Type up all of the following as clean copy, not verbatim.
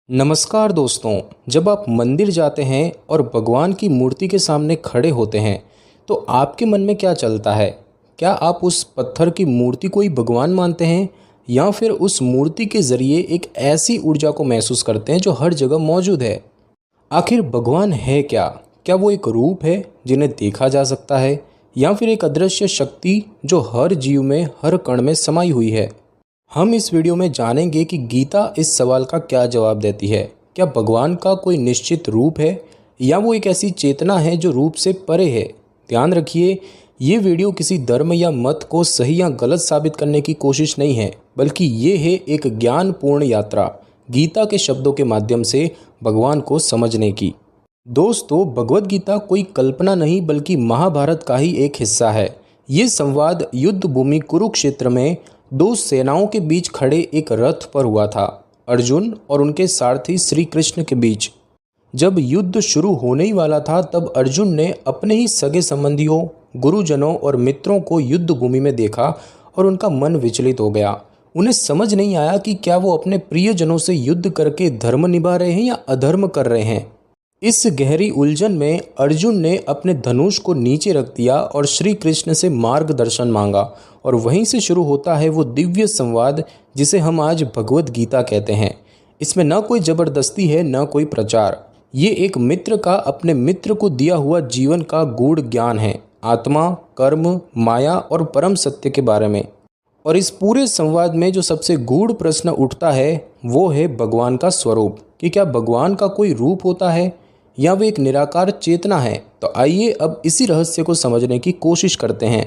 नमस्कार दोस्तों। जब आप मंदिर जाते हैं और भगवान की मूर्ति के सामने खड़े होते हैं तो आपके मन में क्या चलता है? क्या आप उस पत्थर की मूर्ति को ही भगवान मानते हैं या फिर उस मूर्ति के ज़रिए एक ऐसी ऊर्जा को महसूस करते हैं जो हर जगह मौजूद है? आखिर भगवान है क्या? क्या वो एक रूप है जिन्हें देखा जा सकता है या फिर एक अदृश्य शक्ति जो हर जीव में, हर कण में समाई हुई है? हम इस वीडियो में जानेंगे कि गीता इस सवाल का क्या जवाब देती है। क्या भगवान का कोई निश्चित रूप है या वो एक ऐसी चेतना है जो रूप से परे है? ध्यान रखिए, ये वीडियो किसी धर्म या मत को सही या गलत साबित करने की कोशिश नहीं है, बल्कि ये है एक ज्ञानपूर्ण यात्रा गीता के शब्दों के माध्यम से भगवान को समझने की। दोस्तों, भगवद गीता कोई कल्पना नहीं बल्कि महाभारत का ही एक हिस्सा है। ये संवाद युद्ध भूमि कुरुक्षेत्र में दो सेनाओं के बीच खड़े एक रथ पर हुआ था, अर्जुन और उनके सारथी श्री कृष्ण के बीच। जब युद्ध शुरू होने ही वाला था तब अर्जुन ने अपने ही सगे संबंधियों, गुरुजनों और मित्रों को युद्ध भूमि में देखा और उनका मन विचलित हो गया। उन्हें समझ नहीं आया कि क्या वो अपने प्रियजनों से युद्ध करके धर्म निभा रहे हैं या अधर्म कर रहे हैं। इस गहरी उलझन में अर्जुन ने अपने धनुष को नीचे रख दिया और श्री कृष्ण से मार्गदर्शन मांगा, और वहीं से शुरू होता है वो दिव्य संवाद जिसे हम आज भगवद गीता कहते हैं। इसमें न कोई जबरदस्ती है, न कोई प्रचार। ये एक मित्र का अपने मित्र को दिया हुआ जीवन का गूढ़ ज्ञान है, आत्मा, कर्म, माया और परम सत्य के बारे में। और इस पूरे संवाद में जो सबसे गूढ़ प्रश्न उठता है वो है भगवान का स्वरूप, कि क्या भगवान का कोई रूप होता है या वो एक निराकार चेतना है? तो आइए अब इसी रहस्य को समझने की कोशिश करते हैं।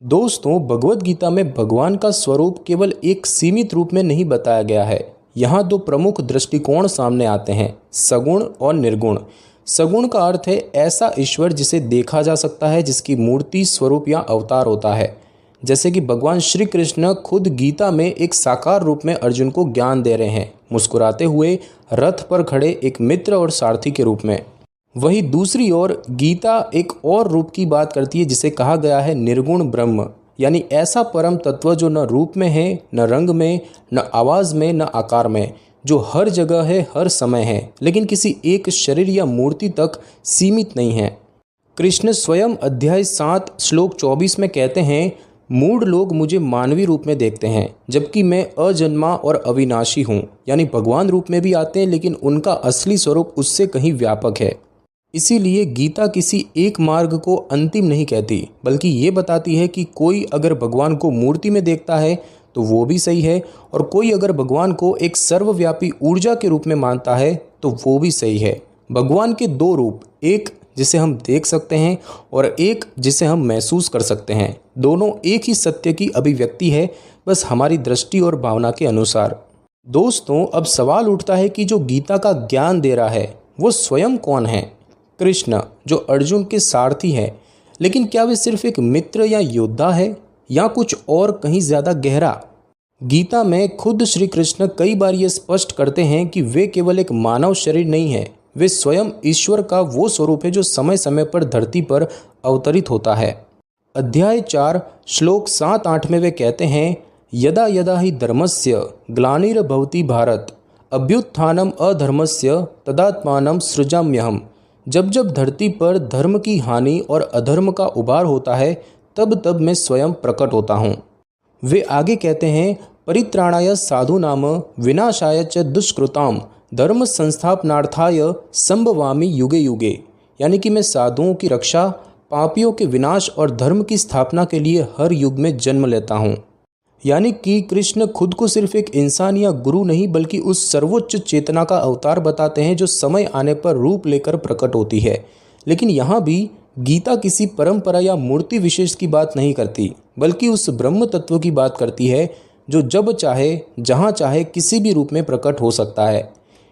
दोस्तों, भगवद गीता में भगवान का स्वरूप केवल एक सीमित रूप में नहीं बताया गया है। यहाँ दो प्रमुख दृष्टिकोण सामने आते हैं, सगुण और निर्गुण। सगुण का अर्थ है ऐसा ईश्वर जिसे देखा जा सकता है, जिसकी मूर्ति, स्वरूप या अवतार होता है। जैसे कि भगवान श्री कृष्ण खुद गीता में एक साकार रूप में अर्जुन को ज्ञान दे रहे हैं, मुस्कुराते हुए रथ पर खड़े एक मित्र और सारथी के रूप में। वहीं दूसरी ओर गीता एक और रूप की बात करती है जिसे कहा गया है निर्गुण ब्रह्म, यानी ऐसा परम तत्व जो न रूप में है, न रंग में, न आवाज़ में, न आकार में, जो हर जगह है, हर समय है, लेकिन किसी एक शरीर या मूर्ति तक सीमित नहीं है। कृष्ण स्वयं अध्याय 7 श्लोक 24 में कहते हैं, मूढ़ लोग मुझे मानवी रूप में देखते हैं जबकि मैं अजन्मा और अविनाशी हूँ। यानी भगवान रूप में भी आते हैं लेकिन उनका असली स्वरूप उससे कहीं व्यापक है। इसीलिए गीता किसी एक मार्ग को अंतिम नहीं कहती, बल्कि ये बताती है कि कोई अगर भगवान को मूर्ति में देखता है तो वो भी सही है, और कोई अगर भगवान को एक सर्वव्यापी ऊर्जा के रूप में मानता है तो वो भी सही है। भगवान के दो रूप, एक जिसे हम देख सकते हैं और एक जिसे हम महसूस कर सकते हैं, दोनों एक ही सत्य की अभिव्यक्ति है, बस हमारी दृष्टि और भावना के अनुसार। दोस्तों, अब सवाल उठता है कि जो गीता का ज्ञान दे रहा है वो स्वयं कौन है? कृष्ण, जो अर्जुन के सारथी हैं, लेकिन क्या वे सिर्फ एक मित्र या योद्धा है या कुछ और कहीं ज़्यादा गहरा? गीता में खुद श्री कृष्ण कई बार ये स्पष्ट करते हैं कि वे केवल एक मानव शरीर नहीं है, वे स्वयं ईश्वर का वो स्वरूप है जो समय समय पर धरती पर अवतरित होता है। अध्याय 4 श्लोक 7-8 में वे कहते हैं, यदा यदा हि धर्मस्य ग्लानिर्भवति भारत अभ्युत्थानम अधर्मस्य तदात्मानं सृजाम्यहम्। जब जब धरती पर धर्म की हानि और अधर्म का उभार होता है तब तब मैं स्वयं प्रकट होता हूँ। वे आगे कहते हैं, परित्राणाय साधूनाम विनाशाय च दुष्कृताम धर्म संस्थापनार्थाय संभवामि युगे युगे। यानी कि मैं साधुओं की रक्षा, पापियों के विनाश और धर्म की स्थापना के लिए हर युग में जन्म लेता हूँ। यानी कि कृष्ण खुद को सिर्फ एक इंसान या गुरु नहीं बल्कि उस सर्वोच्च चेतना का अवतार बताते हैं जो समय आने पर रूप लेकर प्रकट होती है। लेकिन यहाँ भी गीता किसी परंपरा या मूर्ति विशेष की बात नहीं करती, बल्कि उस ब्रह्म तत्व की बात करती है जो जब चाहे, जहाँ चाहे, किसी भी रूप में प्रकट हो सकता है।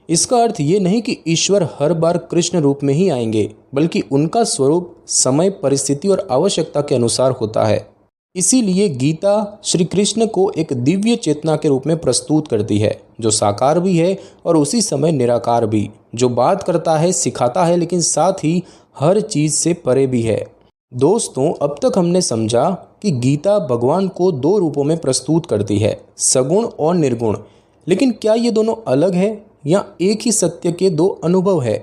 इसका अर्थ ये नहीं कि ईश्वर हर बार कृष्ण रूप में ही आएंगे, बल्कि उनका स्वरूप समय, परिस्थिति और आवश्यकता के अनुसार होता है। इसीलिए गीता श्री कृष्ण को एक दिव्य चेतना के रूप में प्रस्तुत करती है, जो साकार भी है और उसी समय निराकार भी, जो बात करता है, सिखाता है, लेकिन साथ ही हर चीज़ से परे भी है। दोस्तों, अब तक हमने समझा कि गीता भगवान को दो रूपों में प्रस्तुत करती है, सगुण और निर्गुण। लेकिन क्या ये दोनों अलग है या एक ही सत्य के दो अनुभव है?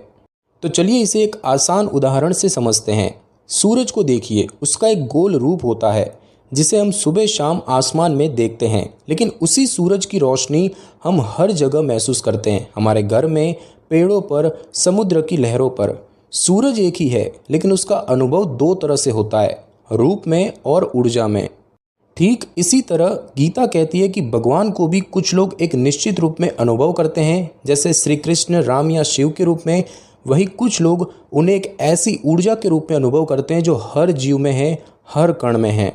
तो चलिए इसे एक आसान उदाहरण से समझते हैं। सूरज को देखिए, उसका एक गोल रूप होता है जिसे हम सुबह शाम आसमान में देखते हैं, लेकिन उसी सूरज की रोशनी हम हर जगह महसूस करते हैं, हमारे घर में, पेड़ों पर, समुद्र की लहरों पर। सूरज एक ही है, लेकिन उसका अनुभव दो तरह से होता है, रूप में और ऊर्जा में। ठीक इसी तरह गीता कहती है कि भगवान को भी कुछ लोग एक निश्चित रूप में अनुभव करते हैं, जैसे श्री कृष्ण, राम या शिव के रूप में। वही कुछ लोग उन्हें एक ऐसी ऊर्जा के रूप में अनुभव करते हैं जो हर जीव में है, हर कण में है।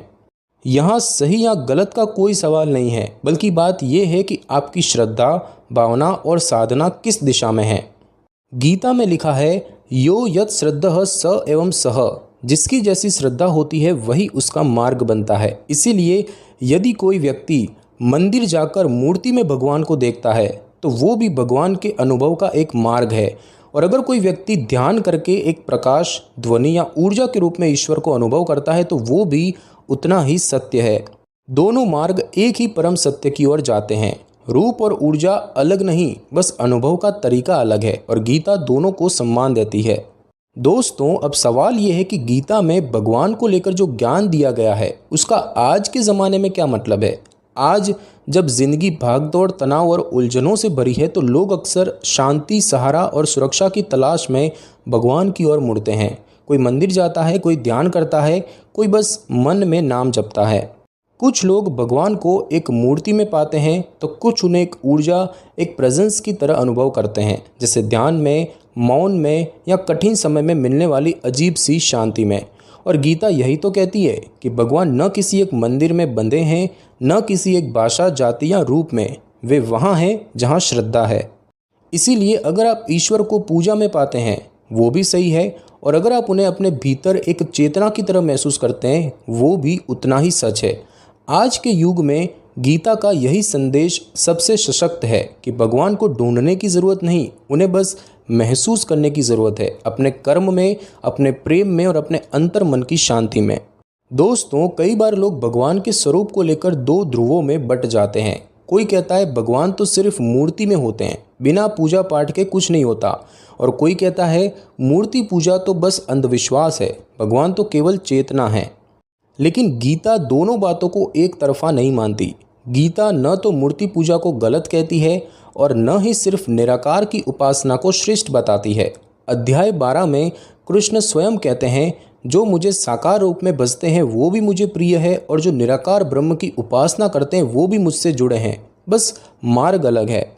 यहाँ सही या गलत का कोई सवाल नहीं है, बल्कि बात यह है कि आपकी श्रद्धा, भावना और साधना किस दिशा में है। गीता में लिखा है, यो यत् श्रद्धः स एवं सः, जिसकी जैसी श्रद्धा होती है वही उसका मार्ग बनता है। इसीलिए यदि कोई व्यक्ति मंदिर जाकर मूर्ति में भगवान को देखता है तो वो भी भगवान के अनुभव का एक मार्ग है, और अगर कोई व्यक्ति ध्यान करके एक प्रकाश, ध्वनि या ऊर्जा के रूप में ईश्वर को अनुभव करता है तो वो भी उतना ही सत्य है। दोनों मार्ग एक ही परम सत्य की ओर जाते हैं। रूप और ऊर्जा अलग नहीं, बस अनुभव का तरीका अलग है, और गीता दोनों को सम्मान देती है। दोस्तों, अब सवाल यह है कि गीता में भगवान को लेकर जो ज्ञान दिया गया है उसका आज के ज़माने में क्या मतलब है। आज जब जिंदगी भागदौड़, तनाव और उलझनों से भरी है तो लोग अक्सर शांति, सहारा और सुरक्षा की तलाश में भगवान की ओर मुड़ते हैं। कोई मंदिर जाता है, कोई ध्यान करता है, कोई बस मन में नाम जपता है। कुछ लोग भगवान को एक मूर्ति में पाते हैं तो कुछ उन्हें एक ऊर्जा, एक प्रेजेंस की तरह अनुभव करते हैं, जैसे ध्यान में, मौन में या कठिन समय में मिलने वाली अजीब सी शांति में। और गीता यही तो कहती है कि भगवान न किसी एक मंदिर में बंधे हैं, न किसी एक भाषा, जाति या रूप में, वे वहाँ हैं जहाँ श्रद्धा है। इसीलिए अगर आप ईश्वर को पूजा में पाते हैं वो भी सही है, और अगर आप उन्हें अपने भीतर एक चेतना की तरह महसूस करते हैं वो भी उतना ही सच है। आज के युग में गीता का यही संदेश सबसे सशक्त है कि भगवान को ढूंढने की ज़रूरत नहीं, उन्हें बस महसूस करने की ज़रूरत है, अपने कर्म में, अपने प्रेम में और अपने अंतर मन की शांति में। दोस्तों, कई बार लोग भगवान के स्वरूप को लेकर दो ध्रुवों में बट जाते हैं। कोई कहता है भगवान तो सिर्फ मूर्ति में होते हैं, बिना पूजा पाठ के कुछ नहीं होता, और कोई कहता है मूर्ति पूजा तो बस अंधविश्वास है, भगवान तो केवल चेतना है। लेकिन गीता दोनों बातों को एक तरफा नहीं मानती। गीता न तो मूर्ति पूजा को गलत कहती है और न ही सिर्फ निराकार की उपासना को श्रेष्ठ बताती है। अध्याय 12 में कृष्ण स्वयं कहते हैं, जो मुझे साकार रूप में भजते हैं वो भी मुझे प्रिय है, और जो निराकार ब्रह्म की उपासना करते हैं वो भी मुझसे जुड़े हैं, बस मार्ग अलग है।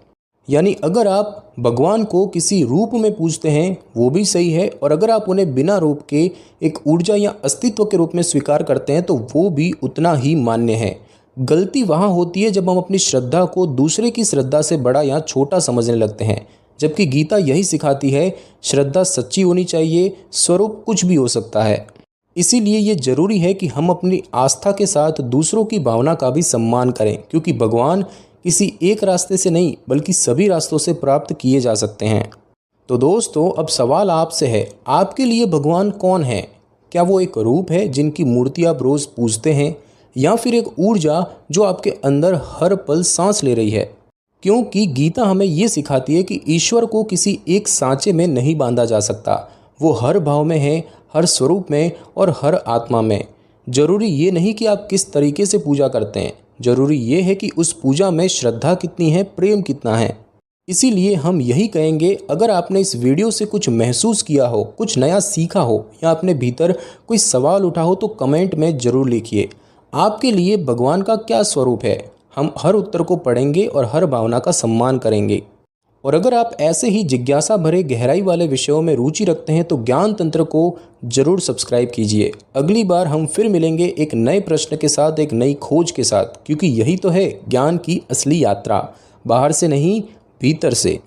यानी अगर आप भगवान को किसी रूप में पूजते हैं वो भी सही है, और अगर आप उन्हें बिना रूप के एक ऊर्जा या अस्तित्व के रूप में स्वीकार करते हैं तो वो भी उतना ही मान्य है। गलती वहाँ होती है जब हम अपनी श्रद्धा को दूसरे की श्रद्धा से बड़ा या छोटा समझने लगते हैं, जबकि गीता यही सिखाती है, श्रद्धा सच्ची होनी चाहिए, स्वरूप कुछ भी हो सकता है। इसीलिए ये जरूरी है कि हम अपनी आस्था के साथ दूसरों की भावना का भी सम्मान करें, क्योंकि भगवान किसी एक रास्ते से नहीं बल्कि सभी रास्तों से प्राप्त किए जा सकते हैं। तो दोस्तों, अब सवाल आपसे है, आपके लिए भगवान कौन है? क्या वो एक रूप है जिनकी मूर्ति आप रोज़ पूजते हैं, या फिर एक ऊर्जा जो आपके अंदर हर पल सांस ले रही है? क्योंकि गीता हमें ये सिखाती है कि ईश्वर को किसी एक सांचे में नहीं बांधा जा सकता, वो हर भाव में है, हर स्वरूप में और हर आत्मा में। जरूरी ये नहीं कि आप किस तरीके से पूजा करते हैं, जरूरी ये है कि उस पूजा में श्रद्धा कितनी है, प्रेम कितना है। इसीलिए हम यही कहेंगे, अगर आपने इस वीडियो से कुछ महसूस किया हो, कुछ नया सीखा हो, या अपने भीतर कोई सवाल उठा हो तो कमेंट में ज़रूर लिखिए। आपके लिए भगवान का क्या स्वरूप है? हम हर उत्तर को पढ़ेंगे और हर भावना का सम्मान करेंगे। और अगर आप ऐसे ही जिज्ञासा भरे गहराई वाले विषयों में रुचि रखते हैं तो ज्ञान तंत्र को जरूर सब्सक्राइब कीजिए। अगली बार हम फिर मिलेंगे एक नए प्रश्न के साथ, एक नई खोज के साथ, क्योंकि यही तो है ज्ञान की असली यात्रा, बाहर से नहीं, भीतर से।